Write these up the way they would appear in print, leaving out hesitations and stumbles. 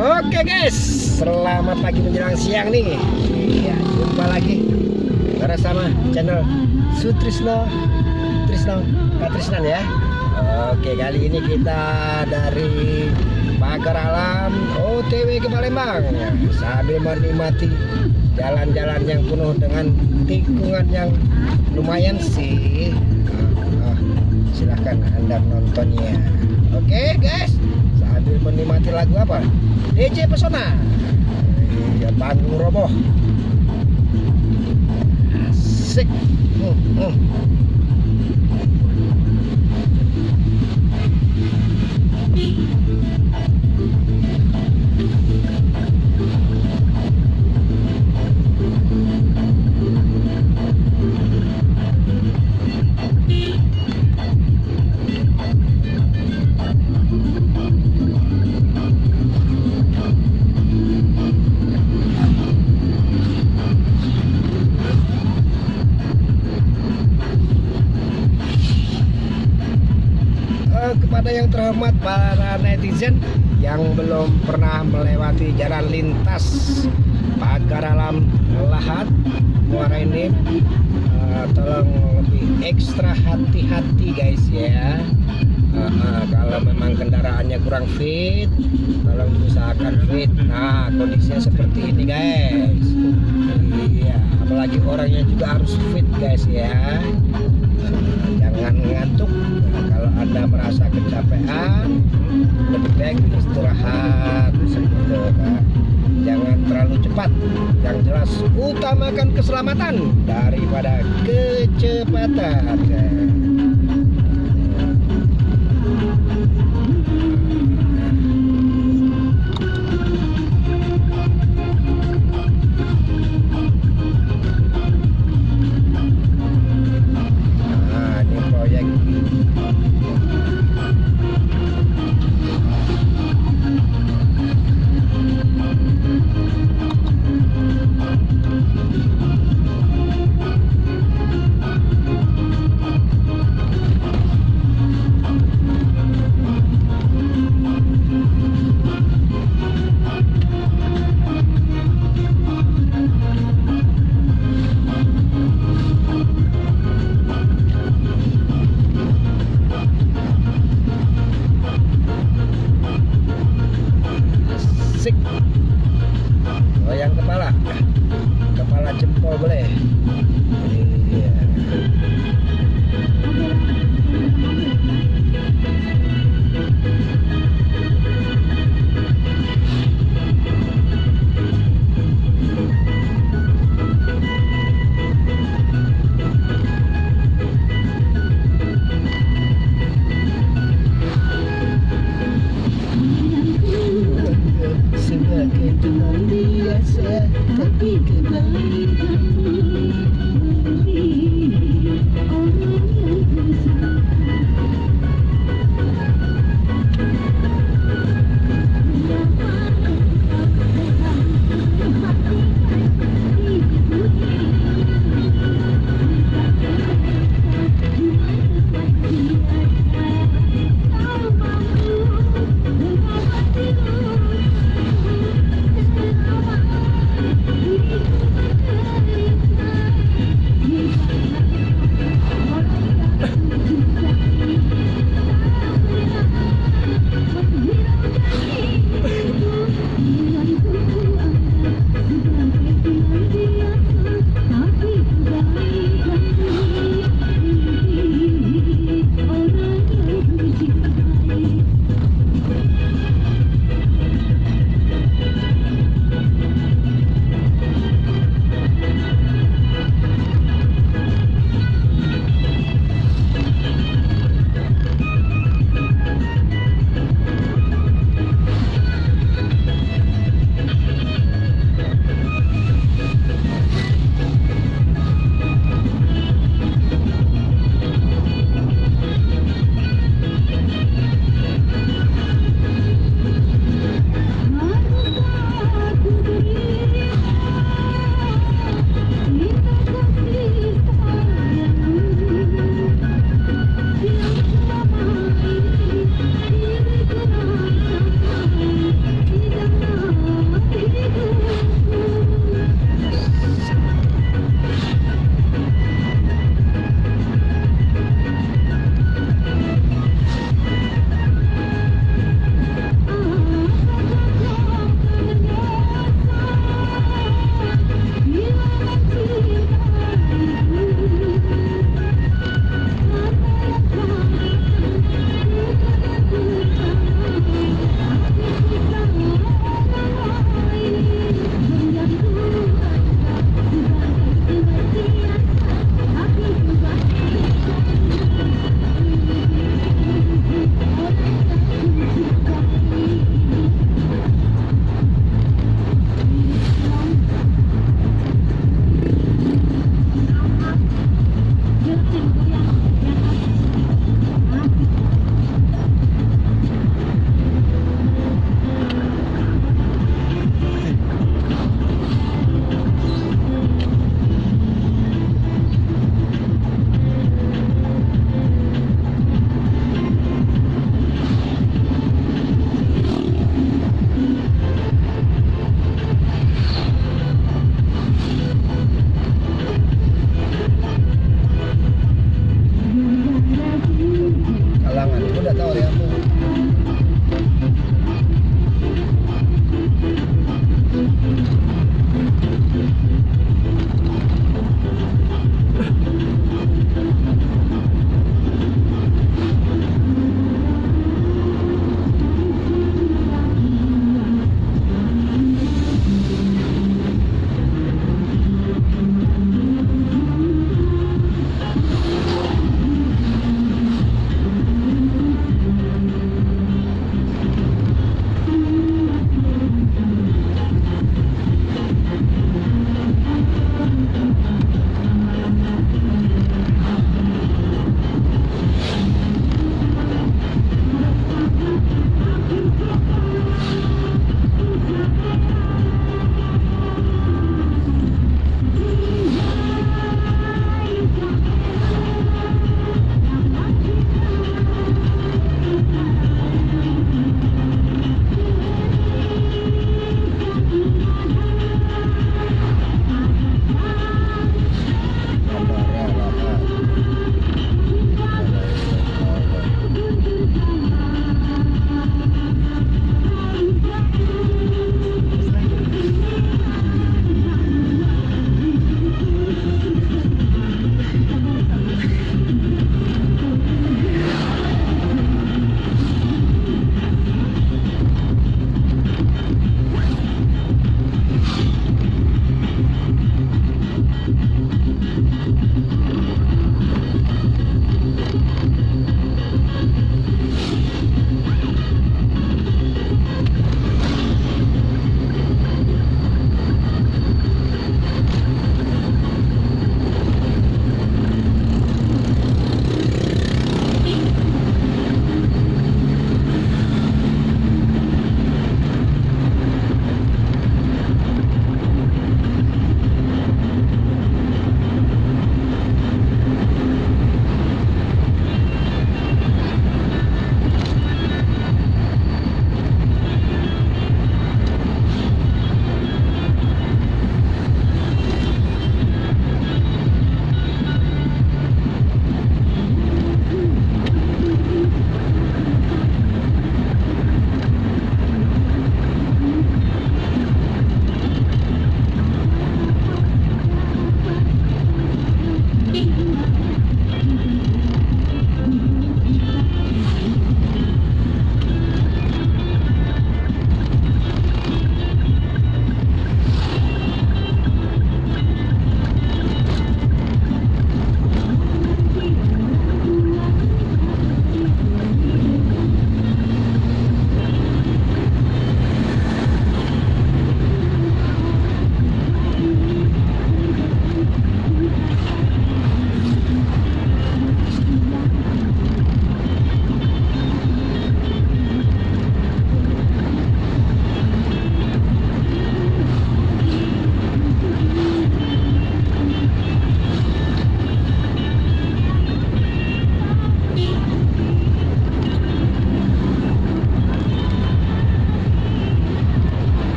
Oke guys, selamat pagi menjelang siang nih. Ya, jumpa lagi bersama channel Sutrisno Katrisnan ya. Oke, kali ini kita dari Pagar Alam OTW ke Palembang ya, sambil menikmati jalan-jalan yang penuh dengan tikungan yang lumayan sih. Silahkan Anda menontonnya. Oke guys, sambil menikmati lagu apa? DJ Pesona ya, Bandung roboh asik. Kepada yang terhormat para netizen yang belum pernah melewati jalan lintas Pagar Alam Lahat Muara Enim, tolong lebih ekstra hati-hati guys ya. Kalau memang kendaraannya kurang fit, tolong diusahakan fit. Nah, kondisinya seperti ini guys. Iya, apalagi orangnya juga harus fit guys ya. Jangan ngantuk. Kalau Anda merasa kecapean, lebih baik istirahat gitu kan. Jangan terlalu cepat. Yang jelas utamakan keselamatan daripada kecepatan. Asik. Goyang kepala jempol boleh. Iya. Sebagai teman biasa, tapi kembali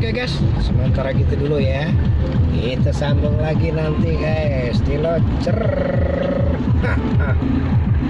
Oke guys, sementara gitu dulu ya. Kita sambung lagi nanti guys di Locer.